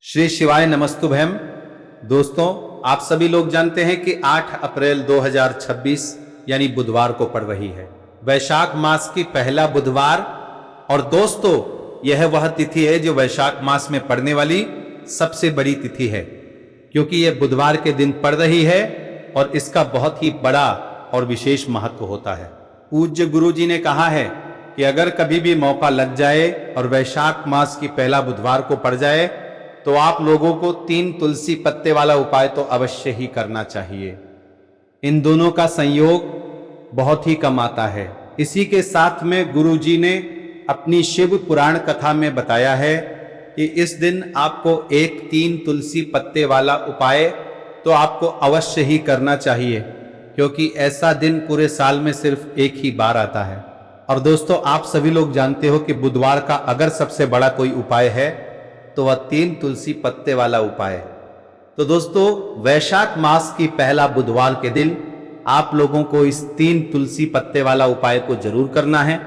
श्री शिवाय नमस्तुभ्यम। दोस्तों, आप सभी लोग जानते हैं कि 8 अप्रैल 2026 यानी बुधवार को पड़ रही है, वैशाख मास की पहला बुधवार। और दोस्तों, यह वह तिथि है जो वैशाख मास में पड़ने वाली सबसे बड़ी तिथि है, क्योंकि यह बुधवार के दिन पड़ रही है और इसका बहुत ही बड़ा और विशेष महत्व होता है। पूज्य गुरु जी ने कहा है कि अगर कभी भी मौका लग जाए और वैशाख मास की पहला बुधवार को पड़ जाए तो आप लोगों को 3 तुलसी पत्ते वाला उपाय तो अवश्य ही करना चाहिए। इन दोनों का संयोग बहुत ही कम आता है। इसी के साथ में गुरु जी ने अपनी शिव पुराण कथा में बताया है कि इस दिन आपको 3 तुलसी पत्ते वाला उपाय तो आपको अवश्य ही करना चाहिए, क्योंकि ऐसा दिन पूरे साल में सिर्फ एक ही बार आता है। और दोस्तों, आप सभी लोग जानते हो कि बुधवार का अगर सबसे बड़ा कोई उपाय है तो वह 3 तुलसी पत्ते वाला उपाय है। तो दोस्तों, वैशाख मास की पहला बुधवार के दिन आप लोगों को इस 3 तुलसी पत्ते वाला उपाय को जरूर करना है।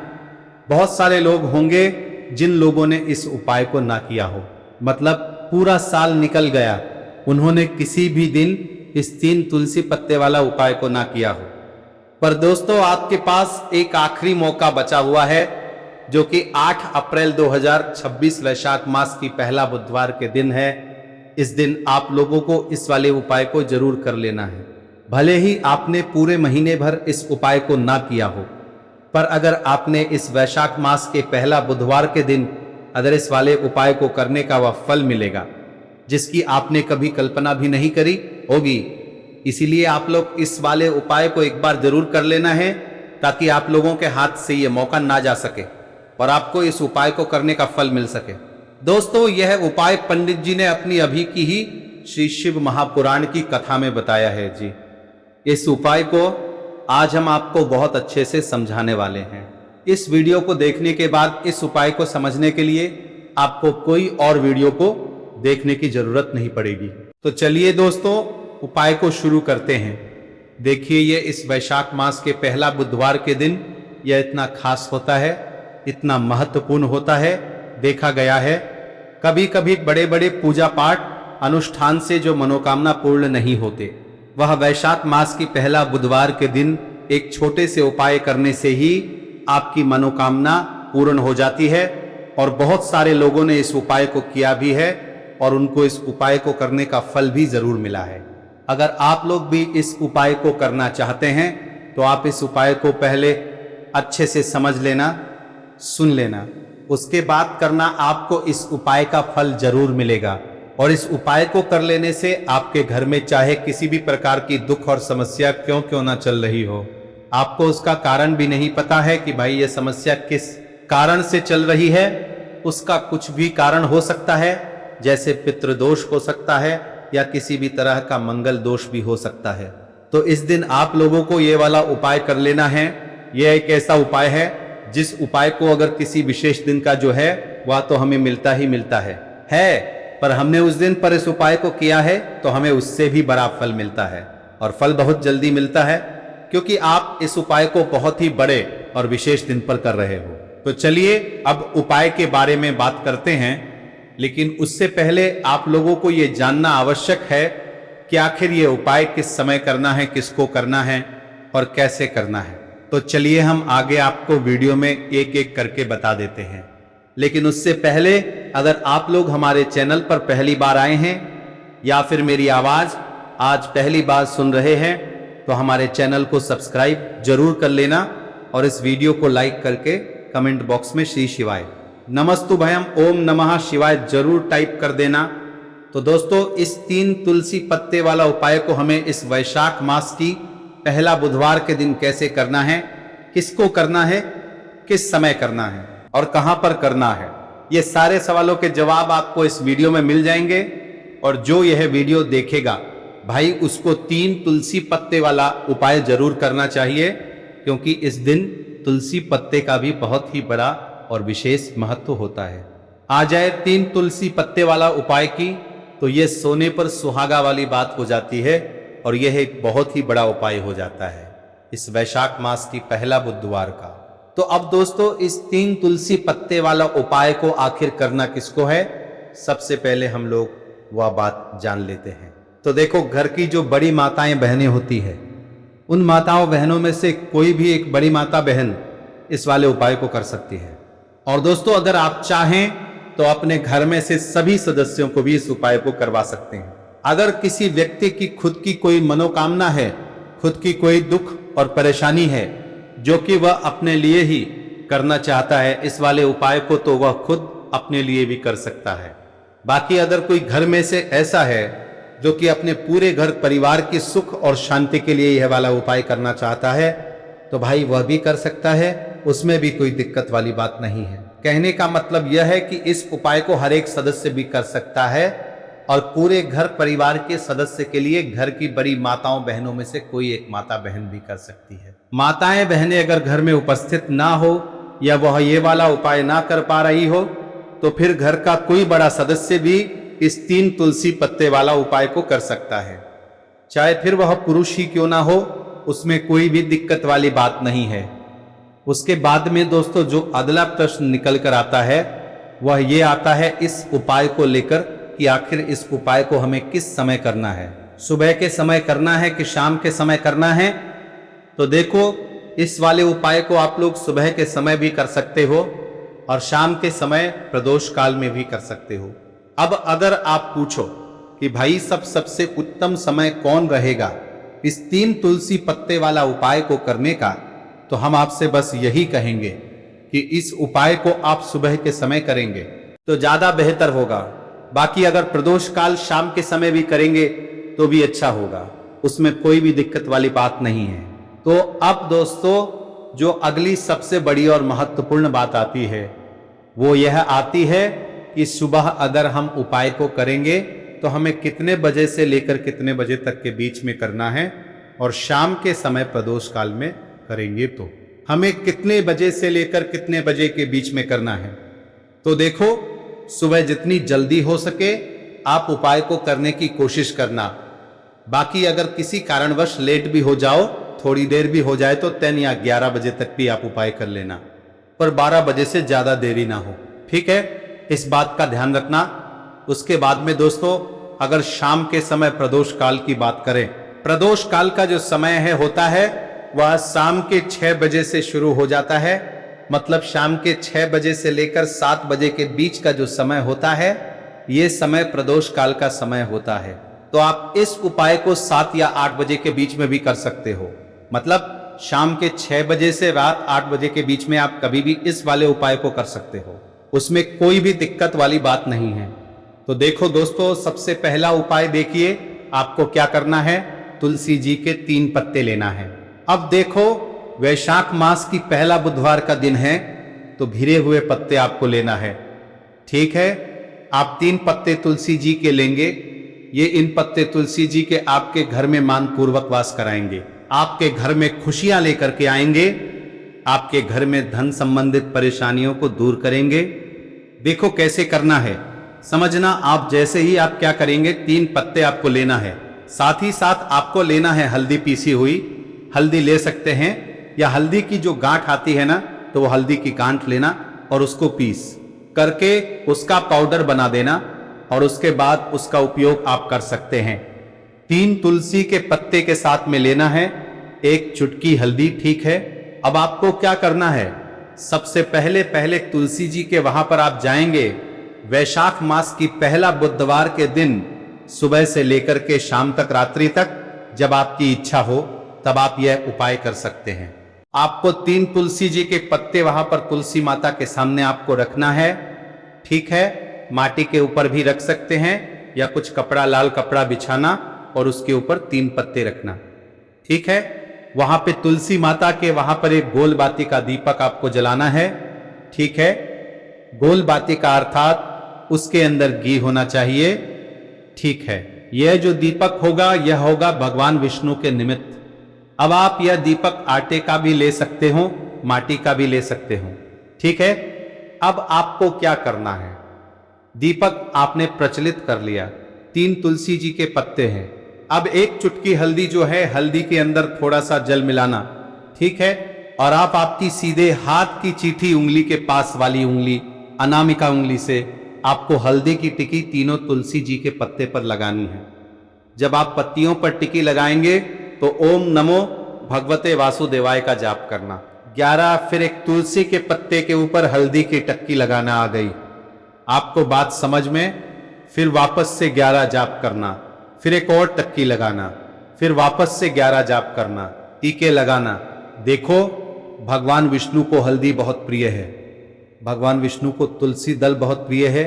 बहुत सारे लोग होंगे जिन लोगों ने इस उपाय को ना किया हो, मतलब पूरा साल निकल गया, उन्होंने किसी भी दिन इस 3 तुलसी पत्ते वाला उपाय को ना किया हो। पर दोस्तों, आपके पास एक आखिरी मौका बचा हुआ है, जो कि 8 अप्रैल 2026 वैशाख मास की पहला बुधवार के दिन है। इस दिन आप लोगों को इस वाले उपाय को जरूर कर लेना है। भले ही आपने पूरे महीने भर इस उपाय को ना किया हो, पर अगर आपने इस वैशाख मास के पहला बुधवार के दिन अगर इस वाले उपाय को करने का वह फल मिलेगा जिसकी आपने कभी कल्पना भी नहीं करी होगी। इसीलिए आप लोग इस वाले उपाय को एक बार जरूर कर लेना है, ताकि आप लोगों के हाथ से ये मौका ना जा सके और आपको इस उपाय को करने का फल मिल सके। दोस्तों, यह उपाय पंडित जी ने अपनी अभी की ही श्री शिव महापुराण की कथा में बताया है जी। इस उपाय को आज हम आपको बहुत अच्छे से समझाने वाले हैं। इस वीडियो को देखने के बाद इस उपाय को समझने के लिए आपको कोई और वीडियो को देखने की जरूरत नहीं पड़ेगी। तो चलिए दोस्तों, उपाय को शुरू करते हैं। देखिए, ये इस वैशाख मास के पहला बुधवार के दिन यह इतना खास होता है, इतना महत्वपूर्ण होता है। देखा गया है कभी कभी बड़े बड़े पूजा पाठ अनुष्ठान से जो मनोकामना पूर्ण नहीं होते, वह वैशाख मास की पहला बुधवार के दिन एक छोटे से उपाय करने से ही आपकी मनोकामना पूर्ण हो जाती है। और बहुत सारे लोगों ने इस उपाय को किया भी है और उनको इस उपाय को करने का फल भी जरूर मिला है। अगर आप लोग भी इस उपाय को करना चाहते हैं तो आप इस उपाय को पहले अच्छे से समझ लेना, सुन लेना, उसके बाद करना। आपको इस उपाय का फल जरूर मिलेगा। और इस उपाय को कर लेने से आपके घर में चाहे किसी भी प्रकार की दुख और समस्या क्यों ना चल रही हो, आपको उसका कारण भी नहीं पता है कि भाई ये समस्या किस कारण से चल रही है, उसका कुछ भी कारण हो सकता है, जैसे पितृदोष हो सकता है या किसी भी तरह का मंगल दोष भी हो सकता है। तो इस दिन आप लोगों को ये वाला उपाय कर लेना है। यह एक ऐसा उपाय है जिस उपाय को अगर किसी विशेष दिन का जो है वह तो हमें मिलता ही मिलता है, पर हमने उस दिन पर इस उपाय को किया है तो हमें उससे भी बड़ा फल मिलता है। और फल बहुत जल्दी मिलता है, क्योंकि आप इस उपाय को बहुत ही बड़े और विशेष दिन पर कर रहे हो। तो चलिए अब उपाय के बारे में बात करते हैं, लेकिन उससे पहले आप लोगों को यह जानना आवश्यक है कि आखिर ये उपाय किस समय करना है, किसको करना है और कैसे करना है। तो चलिए हम आगे आपको वीडियो में एक एक करके बता देते हैं। लेकिन उससे पहले, अगर आप लोग हमारे चैनल पर पहली बार आए हैं या फिर मेरी आवाज आज पहली बार सुन रहे हैं, तो हमारे चैनल को सब्सक्राइब जरूर कर लेना और इस वीडियो को लाइक करके कमेंट बॉक्स में श्री शिवाय नमस्तुभयम ओम नमः शिवाय जरूर टाइप कर देना। तो दोस्तों, इस 3 तुलसी पत्ते वाला उपाय को हमें इस वैशाख मास की पहला बुधवार के दिन कैसे करना है, किसको करना है, किस समय करना है और कहां पर करना है, ये सारे सवालों के जवाब आपको इस वीडियो में मिल जाएंगे। और जो यह वीडियो देखेगा भाई, उसको 3 तुलसी पत्ते वाला उपाय जरूर करना चाहिए, क्योंकि इस दिन तुलसी पत्ते का भी बहुत ही बड़ा और विशेष महत्व होता है। आ जाए 3 तुलसी पत्ते वाला उपाय की, तो यह सोने पर सुहागा वाली बात हो जाती है और यह एक बहुत ही बड़ा उपाय हो जाता है इस वैशाख मास की पहला बुधवार का। तो अब दोस्तों, इस 3 तुलसी पत्ते वाला उपाय को आखिर करना किसको है? सबसे पहले हम लोग वह बात जान लेते हैं। तो देखो, घर की जो बड़ी माताएं बहनें होती है, उन माताओं बहनों में से कोई भी एक बड़ी माता बहन इस वाले उपाय को कर सकती है। और दोस्तों, अगर आप चाहें तो अपने घर में से सभी सदस्यों को भी इस उपाय को करवा सकते हैं। अगर किसी व्यक्ति की खुद की कोई मनोकामना है, खुद की कोई दुख और परेशानी है जो कि वह अपने लिए ही करना चाहता है इस वाले उपाय को, तो वह खुद अपने लिए भी कर सकता है। बाकी अगर कोई घर में से ऐसा है जो कि अपने पूरे घर परिवार की सुख और शांति के लिए यह वाला उपाय करना चाहता है, तो भाई वह भी कर सकता है, उसमें भी कोई दिक्कत वाली बात नहीं है। कहने का मतलब यह है कि इस उपाय को हर एक सदस्य भी कर सकता है और पूरे घर परिवार के सदस्य के लिए घर की बड़ी माताओं बहनों में से कोई एक माता बहन भी कर सकती है। माताएं बहनें अगर घर में उपस्थित ना हो या वह ये वाला उपाय ना कर पा रही हो, तो फिर घर का कोई बड़ा सदस्य भी इस 3 तुलसी पत्ते वाला उपाय को कर सकता है। चाहे फिर वह पुरुष ही क्यों ना हो, उसमें कोई भी दिक्कत वाली बात नहीं है। उसके बाद में दोस्तों जो अगला प्रश्न निकल कर आता है वह ये आता है इस उपाय को लेकर कि आखिर इस उपाय को हमें किस समय करना है, सुबह के समय करना है कि शाम के समय करना है। तो देखो, इस वाले उपाय को आप लोग सुबह के समय भी कर सकते हो और शाम के समय प्रदोष काल में भी कर सकते हो। अब अगर आप पूछो कि भाई सबसे उत्तम समय कौन रहेगा इस 3 तुलसी पत्ते वाला उपाय को करने का, तो हम आपसे बस यही कहेंगे कि इस उपाय को आप सुबह के समय करेंगे तो ज्यादा बेहतर होगा। बाकी अगर प्रदोष काल शाम के समय भी करेंगे तो भी अच्छा होगा, उसमें कोई भी दिक्कत वाली बात नहीं है। तो अब दोस्तों जो अगली सबसे बड़ी और महत्वपूर्ण बात आती है वो यह आती है कि सुबह अगर हम उपाय को करेंगे तो हमें कितने बजे से लेकर कितने बजे तक के बीच में करना है, और शाम के समय प्रदोष काल में करेंगे तो हमें कितने बजे से लेकर कितने बजे के बीच में करना है। तो देखो, सुबह जितनी जल्दी हो सके आप उपाय को करने की कोशिश करना। बाकी अगर किसी कारणवश लेट भी हो जाओ, थोड़ी देर भी हो जाए, तो 10 या 11 बजे तक भी आप उपाय कर लेना, पर 12 बजे से ज्यादा देरी ना हो, ठीक है? इस बात का ध्यान रखना। उसके बाद में दोस्तों अगर शाम के समय प्रदोष काल की बात करें, प्रदोष काल का जो समय है होता है वह शाम के 6 बजे से शुरू हो जाता है। मतलब शाम के 6 बजे से लेकर 7 बजे के बीच का जो समय होता है, यह समय प्रदोष काल का समय होता है। तो आप इस उपाय को 7 या 8 बजे के बीच में भी कर सकते हो। मतलब शाम के 6 बजे से रात 8 बजे के बीच में आप कभी भी इस वाले उपाय को कर सकते हो, उसमें कोई भी दिक्कत वाली बात नहीं है। तो देखो दोस्तों, सबसे पहला उपाय देखिए, आपको क्या करना है, तुलसी जी के 3 पत्ते लेना है। अब देखो, वैशाख मास की पहला बुधवार का दिन है, तो भिरे हुए पत्ते आपको लेना है, ठीक है? आप 3 पत्ते तुलसी जी के लेंगे। ये इन पत्ते तुलसी जी के आपके घर में मान पूर्वक वास कराएंगे, आपके घर में खुशियां लेकर के आएंगे, आपके घर में धन संबंधित परेशानियों को दूर करेंगे। देखो कैसे करना है, समझना। आप जैसे ही आप क्या करेंगे, 3 पत्ते आपको लेना है, साथ ही साथ आपको लेना है हल्दी पीसी हुई। हल्दी ले सकते हैं, या हल्दी की जो गांठ आती है ना, तो वो हल्दी की गांठ लेना और उसको पीस करके उसका पाउडर बना देना, और उसके बाद उसका उपयोग आप कर सकते हैं। 3 तुलसी के पत्ते के साथ में लेना है 1 चुटकी हल्दी, ठीक है? अब आपको क्या करना है, सबसे पहले तुलसी जी के वहां पर आप जाएंगे। वैशाख मास की पहला बुधवार के दिन सुबह से लेकर के शाम तक, रात्रि तक, जब आपकी इच्छा हो तब आप यह उपाय कर सकते हैं। आपको 3 तुलसी जी के पत्ते वहां पर तुलसी माता के सामने आपको रखना है, ठीक है? माटी के ऊपर भी रख सकते हैं, या कुछ कपड़ा, लाल कपड़ा बिछाना और उसके ऊपर 3 पत्ते रखना, ठीक है? वहां पे तुलसी माता के वहां पर एक गोल बाती का दीपक आपको जलाना है, ठीक है? गोल बाती का अर्थात उसके अंदर घी होना चाहिए, ठीक है? यह जो दीपक होगा यह होगा भगवान विष्णु के निमित्त। अब आप यह दीपक आटे का भी ले सकते हो, माटी का भी ले सकते हो, ठीक है? अब आपको क्या करना है, दीपक आपने प्रचलित कर लिया, 3 तुलसी जी के पत्ते हैं। अब 1 चुटकी हल्दी जो है, हल्दी के अंदर थोड़ा सा जल मिलाना, ठीक है? और आप आपकी सीधे हाथ की चीठी उंगली के पास वाली उंगली, अनामिका उंगली से आपको हल्दी की टिकी तीनों तुलसी जी के पत्ते पर लगानी है। जब आप पत्तियों पर टिकी लगाएंगे तो ओम नमो भगवते वासुदेवाय का जाप करना। 11 फिर एक तुलसी के पत्ते के ऊपर हल्दी की टक्की लगाना आ गई। आपको बात समझ में? फिर वापस से 11 जाप करना, फिर एक और टक्की लगाना, फिर वापस से 11 जाप करना, टीके लगाना। देखो, भगवान विष्णु को हल्दी बहुत प्रिय है, भगवान विष्णु को तुलसी दल बहुत प्रिय है।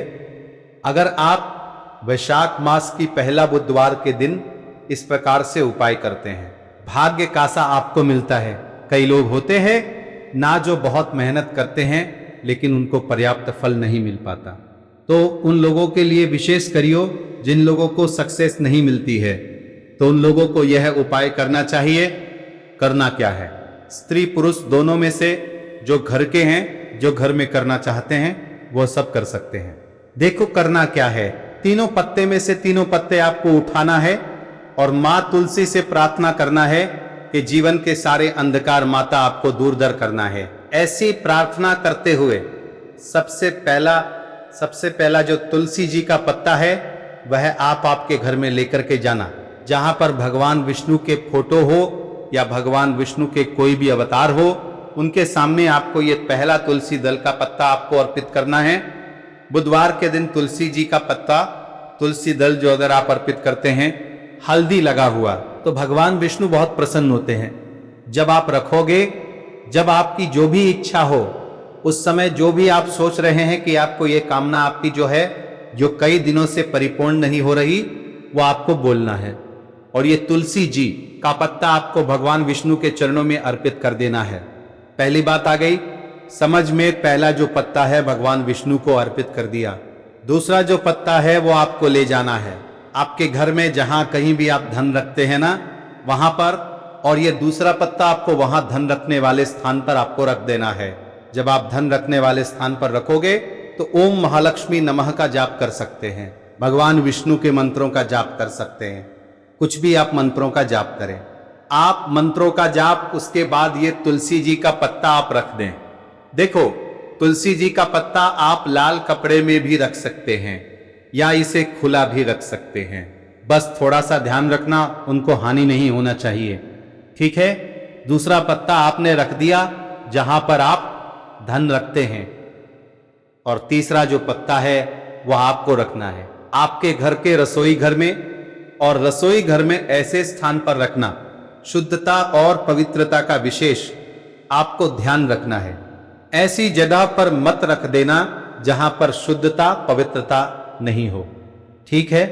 अगर आप वैशाख मास की पहला बुधवार के दिन इस प्रकार से उपाय करते हैं, भाग्य का सा आपको मिलता है। कई लोग होते हैं ना जो बहुत मेहनत करते हैं लेकिन उनको पर्याप्त फल नहीं मिल पाता, तो उन लोगों के लिए विशेष करियो। जिन लोगों को सक्सेस नहीं मिलती है तो उन लोगों को यह उपाय करना चाहिए। करना क्या है? स्त्री पुरुष दोनों में से जो घर के हैं, जो घर में करना चाहते हैं, वो सब कर सकते हैं। देखो करना क्या है, तीनों पत्ते में से तीनों पत्ते आपको उठाना है और माँ तुलसी से प्रार्थना करना है कि जीवन के सारे अंधकार माता आपको दूर दर करना है। ऐसी प्रार्थना करते हुए सबसे पहला जो तुलसी जी का पत्ता है वह आप आपके घर में लेकर के जाना। जहां पर भगवान विष्णु के फोटो हो या भगवान विष्णु के कोई भी अवतार हो, उनके सामने आपको ये पहला तुलसी दल का पत्ता आपको अर्पित करना है। बुधवार के दिन तुलसी जी का पत्ता, तुलसी दल जो अगर आप अर्पित करते हैं हल्दी लगा हुआ, तो भगवान विष्णु बहुत प्रसन्न होते हैं। जब आप रखोगे, जब आपकी जो भी इच्छा हो, उस समय जो भी आप सोच रहे हैं कि आपको ये कामना आपकी जो है, जो कई दिनों से परिपूर्ण नहीं हो रही, वो आपको बोलना है। और ये तुलसी जी का पत्ता आपको भगवान विष्णु के चरणों में अर्पित कर देना है। पहली बात आ गई समझ में। पहला जो पत्ता है भगवान विष्णु को अर्पित कर दिया। दूसरा जो पत्ता है वो आपको ले जाना है आपके घर में, जहां कहीं भी आप धन रखते हैं ना, वहां पर। और ये दूसरा पत्ता आपको वहां धन रखने वाले स्थान पर आपको रख देना है। जब आप धन रखने वाले स्थान पर रखोगे तो ओम महालक्ष्मी नमः का जाप कर सकते हैं, भगवान विष्णु के मंत्रों का जाप कर सकते हैं। कुछ भी आप मंत्रों का जाप करें, आप मंत्रों का जाप, उसके बाद ये तुलसी जी का पत्ता आप रख दें। देखो, तुलसी जी का पत्ता आप लाल कपड़े में भी रख सकते हैं या इसे खुला भी रख सकते हैं। बस थोड़ा सा ध्यान रखना, उनको हानि नहीं होना चाहिए, ठीक है। दूसरा पत्ता आपने रख दिया जहां पर आप धन रखते हैं, और तीसरा जो पत्ता है वह आपको रखना है आपके घर के रसोई घर में। और रसोई घर में ऐसे स्थान पर रखना, शुद्धता और पवित्रता का विशेष आपको ध्यान रखना है। ऐसी जगह पर मत रख देना जहां पर शुद्धता पवित्रता नहीं हो, ठीक है।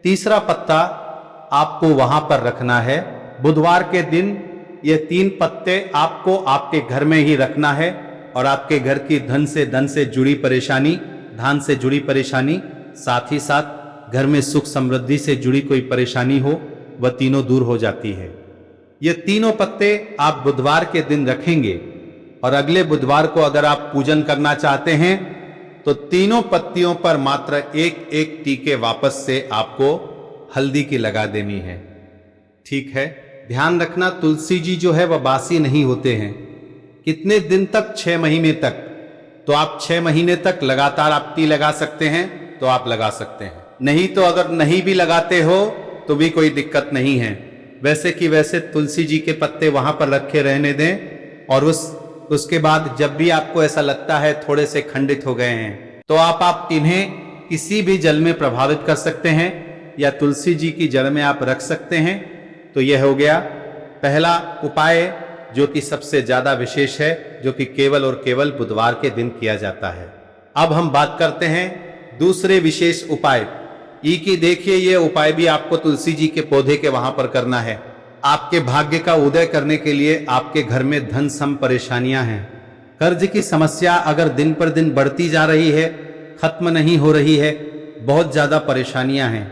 तीसरा पत्ता आपको वहां पर रखना है। बुधवार के दिन ये 3 पत्ते आपको आपके घर में ही रखना है, और आपके घर की धन से जुड़ी परेशानी, धान से जुड़ी परेशानी, साथ ही साथ घर में सुख समृद्धि से जुड़ी कोई परेशानी हो, वह तीनों दूर हो जाती है। ये तीनों पत्ते आप बुधवार के दिन रखेंगे, और अगले बुधवार को अगर आप पूजन करना चाहते हैं तो तीनों पत्तियों पर मात्र एक एक टीके वापस से आपको हल्दी की लगा देनी है, ठीक है। ध्यान रखना, तुलसी जी जो है वह बासी नहीं होते हैं। कितने दिन तक? 6 महीने तक। तो आप 6 महीने तक लगातार आप टी लगा सकते हैं तो आप लगा सकते हैं, नहीं तो अगर नहीं भी लगाते हो तो भी कोई दिक्कत नहीं है। वैसे कि वैसे तुलसी जी के पत्ते वहां पर रखे रहने दें, और उसके बाद जब भी आपको ऐसा लगता है थोड़े से खंडित हो गए हैं, तो आप इन्हें किसी भी जल में प्रभावित कर सकते हैं या तुलसी जी की जड़ में आप रख सकते हैं। तो यह हो गया पहला उपाय जो कि सबसे ज्यादा विशेष है, जो कि केवल और केवल बुधवार के दिन किया जाता है। अब हम बात करते हैं दूसरे विशेष उपाय की। देखिए, ये उपाय भी आपको तुलसी जी के पौधे के वहां पर करना है। आपके भाग्य का उदय करने के लिए आपके घर में धन सम परेशानियां हैं, कर्ज की समस्या अगर दिन पर दिन बढ़ती जा रही है, खत्म नहीं हो रही है, बहुत ज्यादा परेशानियां हैं,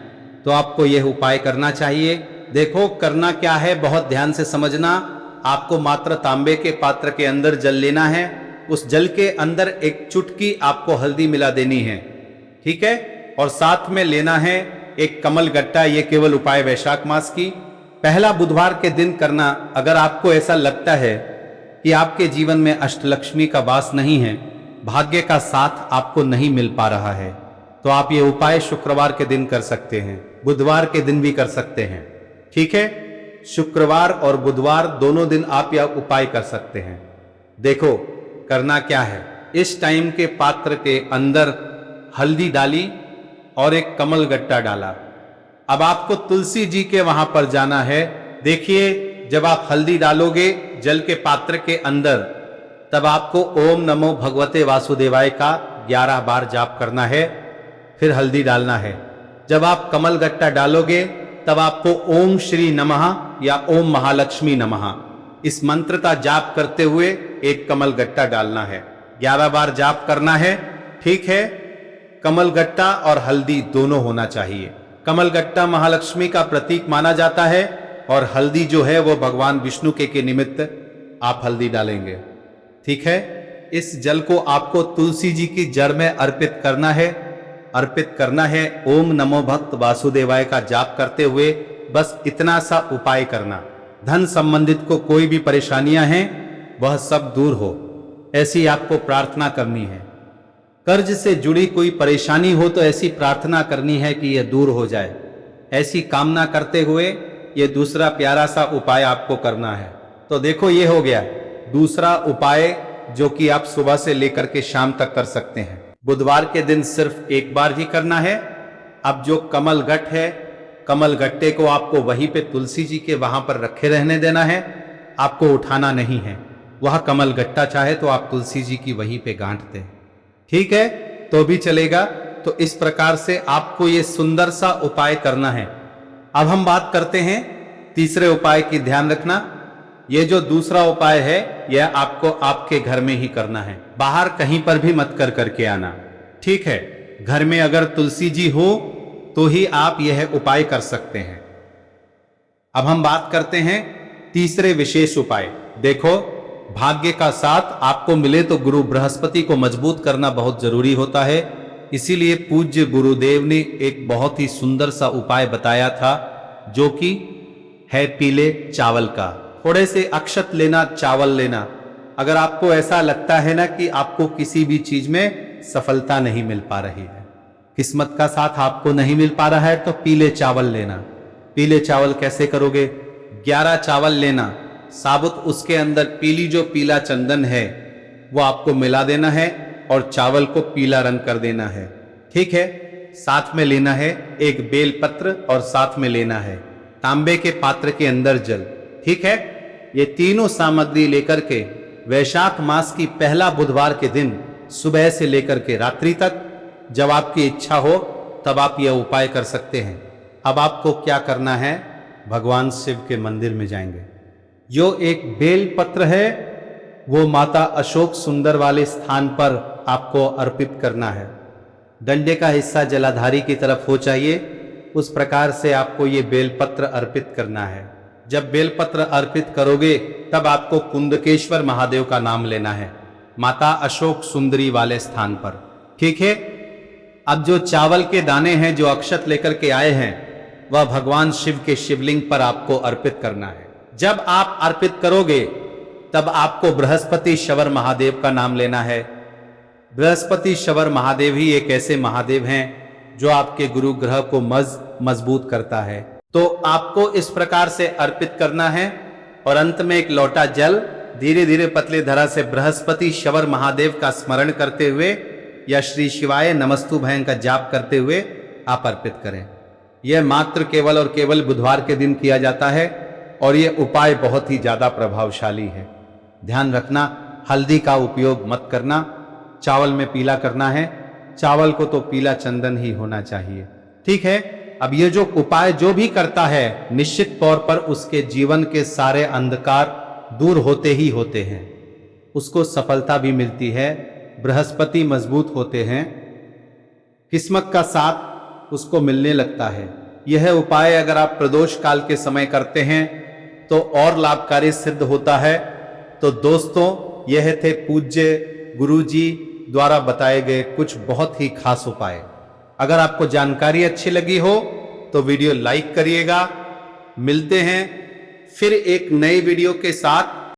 तो आपको यह उपाय करना चाहिए। देखो करना क्या है, बहुत ध्यान से समझना। आपको मात्र तांबे के पात्र के अंदर जल लेना है, उस जल के अंदर एक चुटकी आपको हल्दी मिला देनी है, ठीक है। और साथ में लेना है एक कमल गट्टा। ये केवल उपाय वैशाख मास की पहला बुधवार के दिन करना। अगर आपको ऐसा लगता है कि आपके जीवन में अष्टलक्ष्मी का वास नहीं है, भाग्य का साथ आपको नहीं मिल पा रहा है तो आप ये उपाय शुक्रवार के दिन कर सकते हैं, बुधवार के दिन भी कर सकते हैं। ठीक है, शुक्रवार और बुधवार दोनों दिन आप यह उपाय कर सकते हैं। देखो करना क्या है, इस टाइम के पात्र के अंदर हल्दी डाली और एक कमल गट्टा डाला। अब आपको तुलसी जी के वहां पर जाना है। देखिए जब आप हल्दी डालोगे जल के पात्र के अंदर, तब आपको ओम नमो भगवते वासुदेवाय का 11 बार जाप करना है, फिर हल्दी डालना है। जब आप कमल गट्टा डालोगे तब आपको ओम श्री नमः या ओम महालक्ष्मी नमः इस मंत्र का जाप करते हुए एक कमल गट्टा डालना है। 11 बार जाप करना है। ठीक है, कमल गट्टा और हल्दी दोनों होना चाहिए। कमल गट्टा महालक्ष्मी का प्रतीक माना जाता है और हल्दी जो है वो भगवान विष्णु के निमित्त आप हल्दी डालेंगे। ठीक है, इस जल को आपको तुलसी जी की जड़ में अर्पित करना है। ओम नमो भक्त वासुदेवाय का जाप करते हुए बस इतना सा उपाय करना। धन संबंधित को कोई भी परेशानियां हैं वह सब दूर हो, ऐसी आपको प्रार्थना करनी है। कर्ज से जुड़ी कोई परेशानी हो तो ऐसी प्रार्थना करनी है कि यह दूर हो जाए। ऐसी कामना करते हुए यह दूसरा प्यारा सा उपाय आपको करना है। तो देखो ये हो गया दूसरा उपाय जो कि आप सुबह से लेकर के शाम तक कर सकते हैं। बुधवार के दिन सिर्फ एक बार ही करना है। अब जो कमल गट्ट है, कमल गट्टे को आपको वहीं पे तुलसी जी के वहां पर रखे रहने देना है, आपको उठाना नहीं है। वह कमल गट्टा चाहे तो आप तुलसी जी की वहीं पे गांठ दें, ठीक है, तो भी चलेगा। तो इस प्रकार से आपको ये सुंदर सा उपाय करना है। अब हम बात करते हैं तीसरे उपाय की। ध्यान रखना, ये जो दूसरा उपाय है यह आपको आपके घर में ही करना है, बाहर कहीं पर भी मत करके आना। ठीक है, घर में अगर तुलसी जी हो तो ही आप यह उपाय कर सकते हैं। अब हम बात करते हैं तीसरे विशेष उपाय। देखो भाग्य का साथ आपको मिले तो गुरु बृहस्पति को मजबूत करना बहुत जरूरी होता है। इसीलिए पूज्य गुरुदेव ने एक बहुत ही सुंदर सा उपाय बताया था जो कि है पीले चावल का। थोड़े से अक्षत लेना, चावल लेना। अगर आपको ऐसा लगता है ना कि आपको किसी भी चीज में सफलता नहीं मिल पा रही है, किस्मत का साथ आपको नहीं मिल पा रहा है, तो पीले चावल लेना। पीले चावल कैसे करोगे? 11 चावल लेना, साबुत उसके अंदर पीला चंदन है वो आपको मिला देना है और चावल को पीला रंग कर देना है। ठीक है, साथ में लेना है एक बेल पत्र और साथ में लेना है तांबे के पात्र के अंदर जल। ठीक है, ये तीनों सामग्री लेकर के वैशाख मास की पहला बुधवार के दिन सुबह से लेकर के रात्रि तक जब आपकी इच्छा हो तब आप यह उपाय कर सकते हैं। अब आपको क्या करना है, भगवान शिव के मंदिर में जाएंगे। जो एक बेल पत्र है वो माता अशोक सुंदर वाले स्थान पर आपको अर्पित करना है। डंडे का हिस्सा जलाधारी की तरफ हो चाहिए, उस प्रकार से आपको ये बेलपत्र अर्पित करना है। जब बेलपत्र अर्पित करोगे तब आपको कुंदकेश्वर महादेव का नाम लेना है, माता अशोक सुंदरी वाले स्थान पर। ठीक है, अब जो चावल के दाने हैं जो अक्षत लेकर के आए हैं वह भगवान शिव के शिवलिंग पर आपको अर्पित करना है। जब आप अर्पित करोगे तब आपको बृहस्पति शवर महादेव का नाम लेना है। बृहस्पति शवर महादेव ही एक ऐसे महादेव हैं जो आपके गुरु ग्रह को मजबूत करता है। तो आपको इस प्रकार से अर्पित करना है और अंत में एक लोटा जल धीरे धीरे पतले धरा से बृहस्पति शवर महादेव का स्मरण करते हुए या श्री शिवाय नमस्तुभयं का जाप करते हुए आप अर्पित करें। यह मात्र केवल और केवल बुधवार के दिन किया जाता है और यह उपाय बहुत ही ज्यादा प्रभावशाली है। ध्यान रखना, हल्दी का उपयोग मत करना, चावल में पीला करना है, चावल को तो पीला चंदन ही होना चाहिए। ठीक है, अब ये जो उपाय जो भी करता है निश्चित तौर पर उसके जीवन के सारे अंधकार दूर होते ही होते हैं, उसको सफलता भी मिलती है, बृहस्पति मजबूत होते हैं, किस्मत का साथ उसको मिलने लगता है। यह उपाय अगर आप प्रदोष काल के समय करते हैं तो और लाभकारी सिद्ध होता है। तो दोस्तों, यह थे पूज्य गुरुजी द्वारा बताए गए कुछ बहुत ही खास उपाय। अगर आपको जानकारी अच्छी लगी हो तो वीडियो लाइक करिएगा। मिलते हैं फिर एक नए वीडियो के साथ।